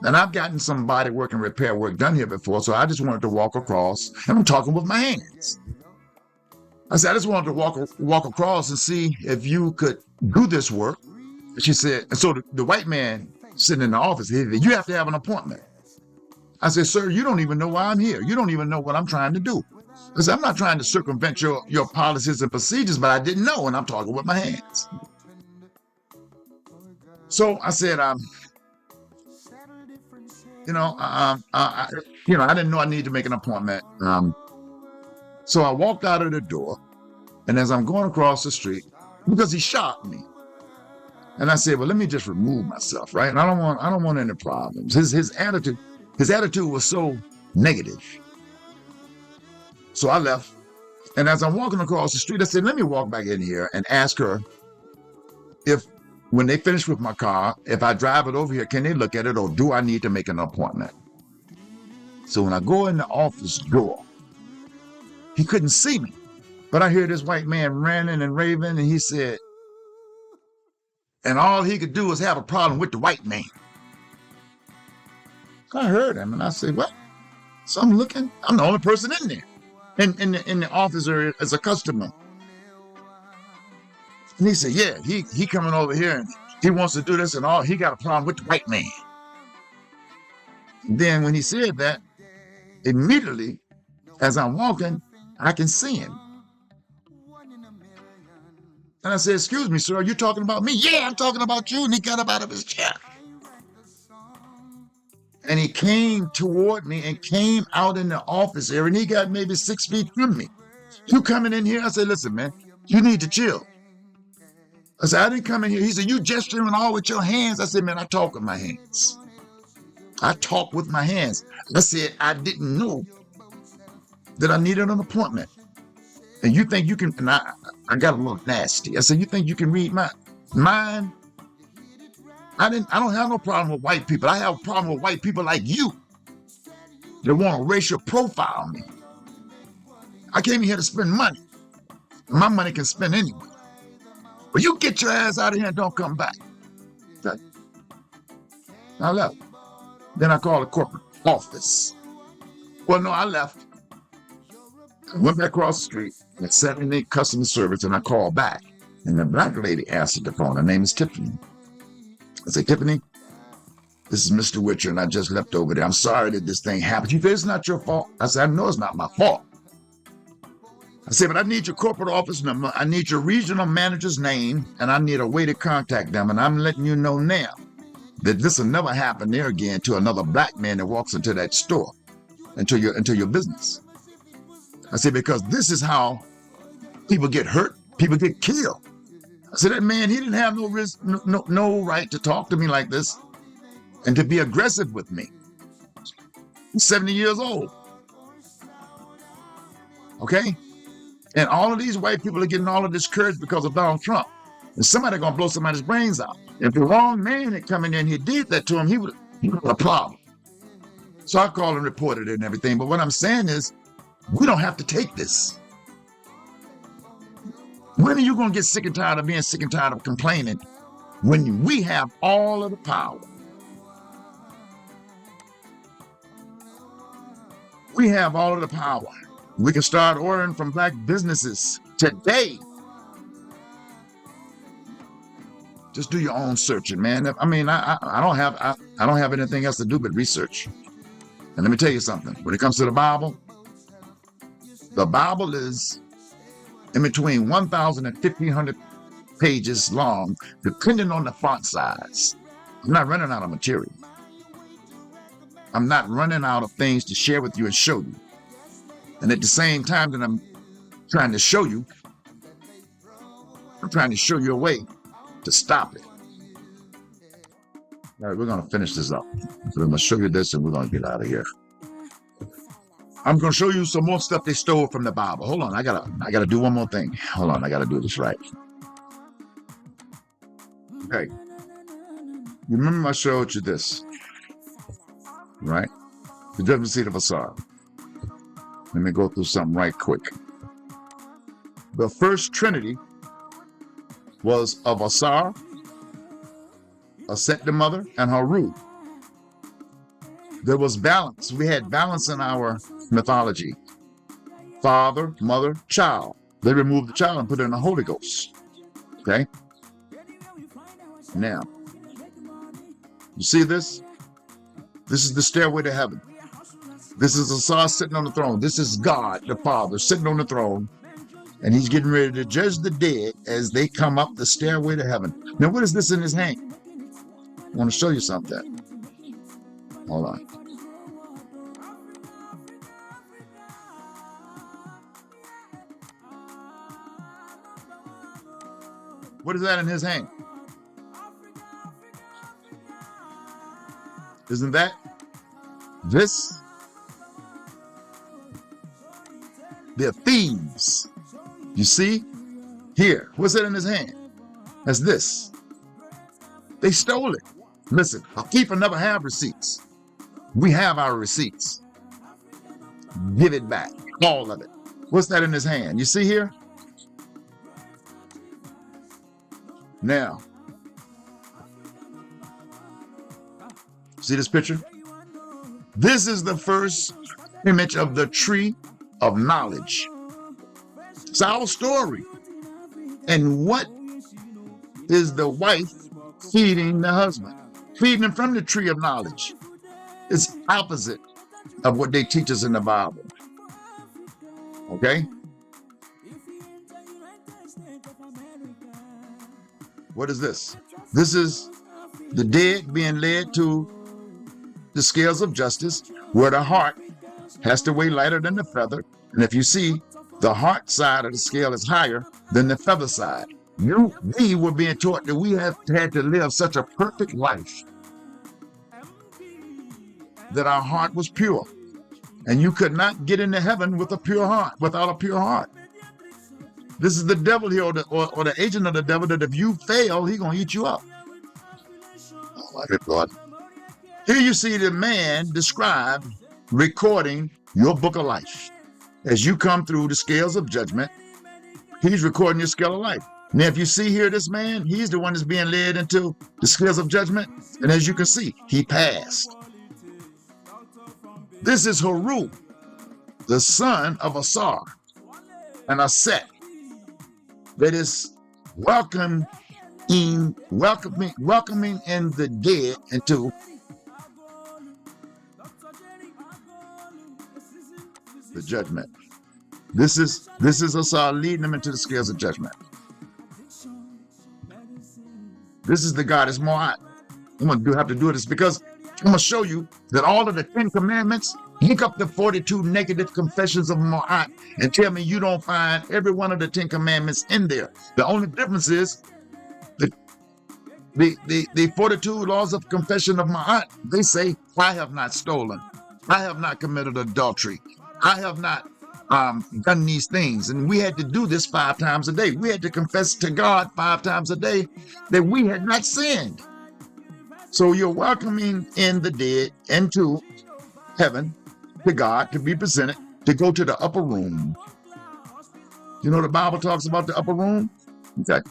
And I've gotten some body work and repair work done here before, so I just wanted to walk across, and I'm talking with my hands. I said, I just wanted to walk across and see if you could do this work. She said, and so the white man sitting in the office, he said, "You have to have an appointment." I said, "Sir, you don't even know why I'm here. You don't even know what I'm trying to do." I said, "I'm not trying to circumvent your policies and procedures, but I didn't know, and I'm talking with my hands." So I said, I didn't know I needed to make an appointment. So I walked out of the door, and as I'm going across the street, because he shot me, and I said, "Well, let me just remove myself, right? And I don't want any problems." His attitude was so negative. So I left, and as I'm walking across the street, I said, "Let me walk back in here and ask her if, when they finish with my car, if I drive it over here, can they look at it, or do I need to make an appointment?" So when I go in the office door, he couldn't see me. But I hear this white man ranting and raving, and he said, and all he could do was have a problem with the white man. I heard him, and I said, what? So I'm looking, I'm the only person in there, in the office or as a customer. And he said, yeah, he coming over here, and he wants to do this and all. He got a problem with the white man. And then when he said that, immediately, as I'm walking, I can see him. And I said, excuse me, sir, are you talking about me? Yeah, I'm talking about you. And he got up out of his chair. And he came toward me and came out in the office area, and he got maybe 6 feet from me. You coming in here? I said, listen, man, you need to chill. I said, I didn't come in here. He said, you gesturing all with your hands. I said, man, I talk with my hands. I talk with my hands. I said, I didn't know that I needed an appointment. And you think you can, and I got a little nasty. I said, you think you can read my mind? I don't have no problem with white people. I have a problem with white people like you that want to racial profile me. I came here to spend money. My money can spend anywhere. But you get your ass out of here and don't come back. Okay. I left. Then I called the corporate office. Well, no, I left. I went back across the street and sat in the customer service, and I called back. And the black lady answered the phone. Her name is Tiffany. I said, Tiffany, this is Mr. Witcher, and I just left over there. I'm sorry that this thing happened. She said, it's not your fault. I said, I know it's not my fault. I said, but I need your corporate office number. I need your regional manager's name, and I need a way to contact them. And I'm letting you know now that this will never happen there again to another black man that walks into that store, into your business. I said, because this is how people get hurt, people get killed. I said, that man, he didn't have no risk, no right to talk to me like this and to be aggressive with me. He's 70 years old. Okay? And all of these white people are getting all of this courage because of Donald Trump. And somebody gonna blow somebody's brains out. If the wrong man had come in there and he did that to him, he would have a problem. So I called and reported it and everything. But what I'm saying is, we don't have to take this. When are you going to get sick and tired of being sick and tired of complaining when we have all of the power? We have all of the power. We can start ordering from black businesses today. Just do your own searching, man. I mean, I don't have anything else to do but research. And let me tell you something. When it comes to the Bible is in between 1,000 and 1,500 pages long, depending on the font size. I'm not running out of material. I'm not running out of things to share with you and show you. And at the same time that I'm trying to show you, I'm trying to show you a way to stop it. All right, we're going to finish this up. So I'm going to show you this and we're going to get out of here. I'm going to show you some more stuff they stole from the Bible. Hold on, I gotta do one more thing. Hold on, I gotta do this right. Okay. You remember I showed you this, right? The judgment seat of Assar. Let me go through something right quick. The first Trinity was of Assar, Aset the mother, and Haru. There was balance. We had balance in our mythology. Father, mother, child. They removed the child and put it in the Holy Ghost. Okay? Now, you see this? This is the stairway to heaven. This is Assar sitting on the throne. This is God, the Father, sitting on the throne. And he's getting ready to judge the dead as they come up the stairway to heaven. Now, what is this in his hand? I want to show you something. Hold on. What is that in his hand? Isn't that this? They're thieves. You see? Here. What's that in his hand? That's this. They stole it. Listen, a thief will never have receipts. We have our receipts. give it back, all of it. What's that in his hand? You see here? Now, see this picture? This is the first image of the tree of knowledge. It's our story. And what is the wife feeding the husband? Feeding him from the tree of knowledge. It's opposite of what they teach us in the Bible. Okay? What is this? This is the dead being led to the scales of justice, where the heart has to weigh lighter than the feather. And if you see, the heart side of the scale is higher than the feather side. We were being taught that we have had to live such a perfect life that our heart was pure. And you could not get into heaven with a pure heart, without a pure heart. This is the devil here, or the agent of the devil, that if you fail, he's going to eat you up. Oh, my good God. Here you see the man described recording your book of life. As you come through the scales of judgment, he's recording your scale of life. Now, if you see here this man, he's the one that's being led into the scales of judgment. And as you can see, he passed. This is Haru, the son of Asar, and Aset, that is welcoming in the dead into the judgment. This is Asar leading them into the scales of judgment. This is the goddess Moat. I'm going to have to do this because I'm going to show you that all of the 10 commandments, look up the 42 negative confessions of Moat and tell me you don't find every one of the 10 commandments in there. The only difference is the 42 laws of confession of Moat, they say, I have not stolen. I have not committed adultery. I have not done these things. And we had to do this 5 times a day. We had to confess to God 5 times a day that we had not sinned. So you're welcoming in the dead into heaven, to God, to be presented, to go to the upper room. You know the Bible talks about the upper room? Okay,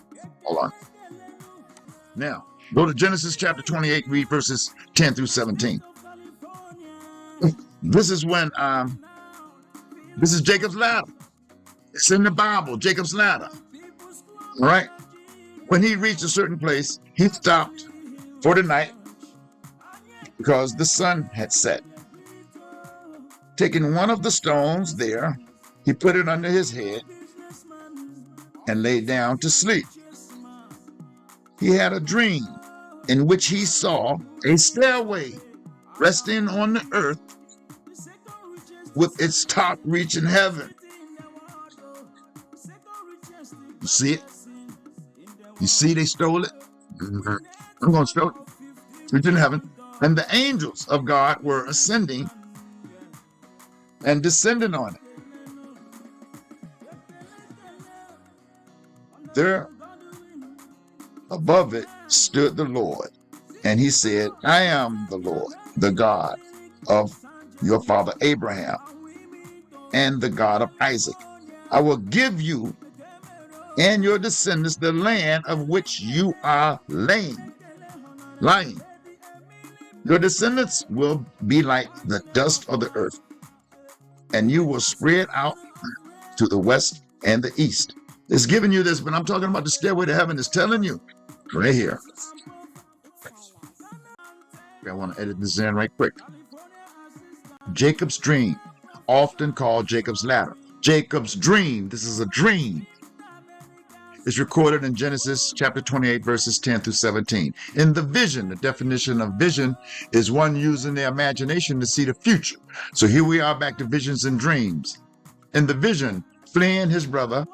hold on. Now, go to Genesis chapter 28, read verses 10 through 17. This is when, this is Jacob's ladder. It's in the Bible, Jacob's ladder. All right? When he reached a certain place, he stopped for the night because the sun had set. Taking one of the stones there, he put it under his head and lay down to sleep. He had a dream in which he saw a stairway resting on the earth with its top reaching heaven. You see it? You see they stole it? I'm going to steal it. It's in heaven. And the angels of God were ascending and descending on it. There above it stood the Lord, and he said, I am the Lord, the God of your father Abraham and the God of Isaac. I will give you and your descendants the land of which you are lying. Your descendants will be like the dust of the earth, and you will spread out to the west and the east. It's giving you this, but I'm talking about the stairway to heaven. It's telling you right here. I want to edit this in right quick. Jacob's dream, often called Jacob's ladder. Jacob's dream, this is a dream, is recorded in Genesis chapter 28, verses 10 through 17. In the vision, the definition of vision is one using the imagination to see the future. So here we are back to visions and dreams. In the vision, fleeing his brother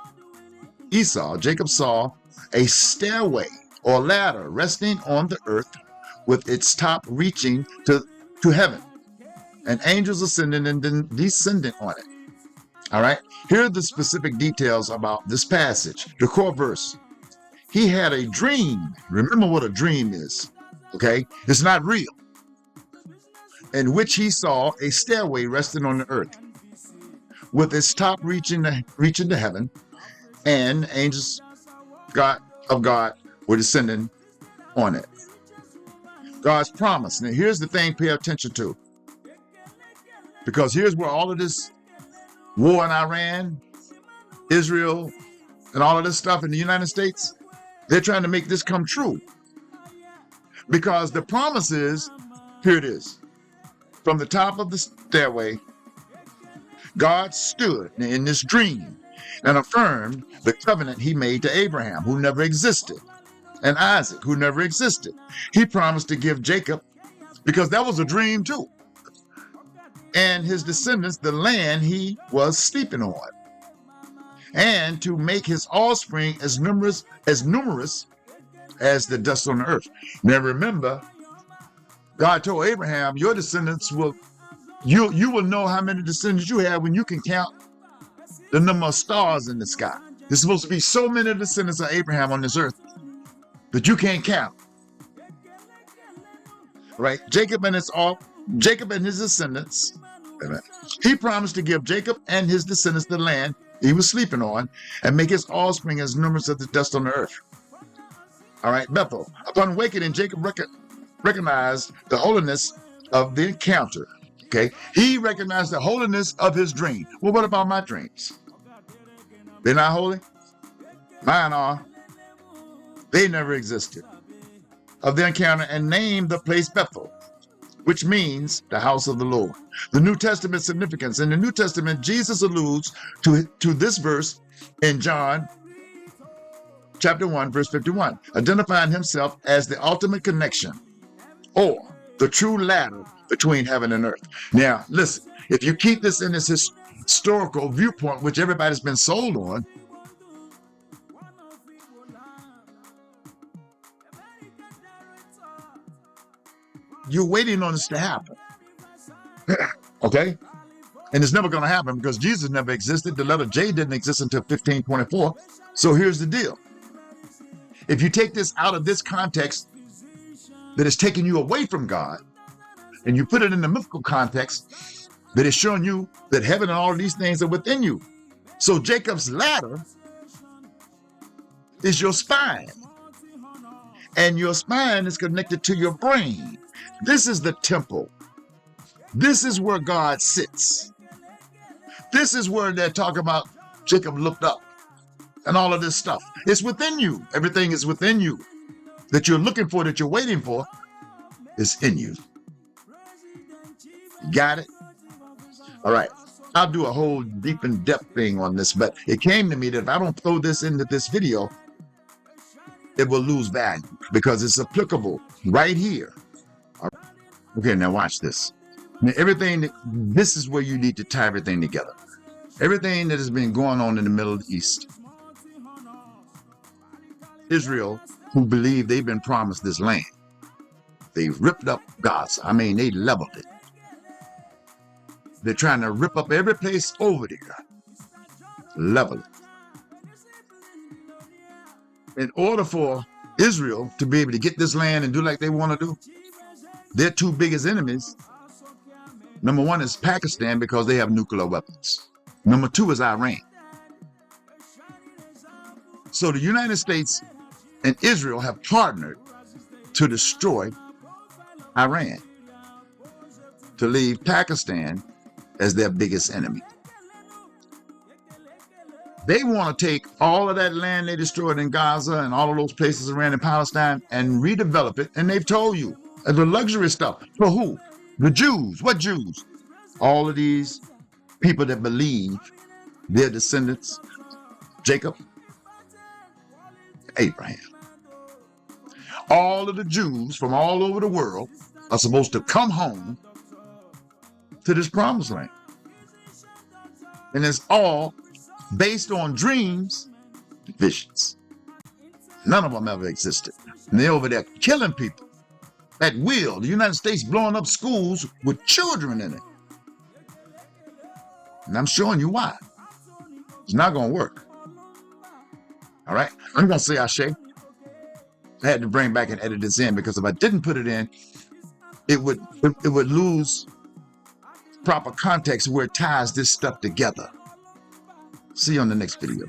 Esau, Jacob saw a stairway or ladder resting on the earth with its top reaching to heaven, and angels ascending and then descending on it. All right, here are the specific details about this passage. The core verse, he had a dream. Remember what a dream is, okay? It's not real. In which he saw a stairway resting on the earth. with its top reaching to heaven, and angels of God were descending on it. God's promise. Now here's the thing, pay attention to. Because here's where all of this war in Iran, Israel, and all of this stuff in the United States, they're trying to make this come true. Because the promise is, here it is. From the top of the stairway, God stood in this dream and affirmed the covenant he made to Abraham, who never existed, and Isaac, who never existed. He promised to give Jacob, because that was a dream too, and his descendants the land he was sleeping on, and to make his offspring as numerous as the dust on the earth. Now remember, God told Abraham, your descendants you will know how many descendants you have when you can count the number of stars in the sky. There's supposed to be so many descendants of Abraham on this earth that you can't count. Right? Jacob and his descendants, he promised to give Jacob and his descendants the land he was sleeping on and make his offspring as numerous as the dust on the earth. All right, Bethel. Upon awakening, Jacob recognized the holiness of the encounter. Okay, he recognized the holiness of his dream. Well, what about my dreams? They're not holy? Mine are. They never existed. Of the encounter, and named the place Bethel, which means the house of the Lord. The New Testament significance. In the New Testament, Jesus alludes to this verse in John chapter 1, verse 51, identifying himself as the ultimate connection, or the true ladder between heaven and earth. Now, listen, if you keep this in this historical viewpoint, which everybody's been sold on, you're waiting on this to happen. Okay? And it's never going to happen because Jesus never existed. The letter J didn't exist until 1524. So here's the deal. If you take this out of this context that is taking you away from God, and you put it in the mythical context that is showing you that heaven and all of these things are within you. So Jacob's ladder is your spine. And your spine is connected to your brain. This is the temple. This is where God sits. This is where they're talking about Jacob looked up and all of this stuff. It's within you. Everything is within you that you're looking for, that you're waiting for, is in you. Got it? All right. I'll do a whole deep and depth thing on this, but it came to me that if I don't throw this into this video, it will lose value because it's applicable right here. All right. Okay, now watch this. Now, this is where you need to tie everything together. Everything that has been going on in the Middle East. Israel, who believe they've been promised this land. They ripped up Gaza. I mean, they leveled it. They're trying to rip up every place over there. Level it. In order for Israel to be able to get this land and do like they want to do, their two biggest enemies, number one is Pakistan because they have nuclear weapons. Number two is Iran. So the United States and Israel have partnered to destroy Iran, to leave Pakistan as their biggest enemy. They want to take all of that land they destroyed in Gaza and all of those places around in Palestine and redevelop it. And they've told you, the luxury stuff. For who? The Jews. What Jews? All of these people that believe their descendants, Jacob, Abraham. All of the Jews from all over the world are supposed to come home to this promised land. And it's all based on dreams, visions. None of them ever existed. And they're over there killing people at will. The United States blowing up schools with children in it. And I'm showing you why. It's not going to work. All right? I'm going to say Ashe. I had to bring back and edit this in because if I didn't put it in, it would lose proper context where it ties this stuff together. See you on the next video.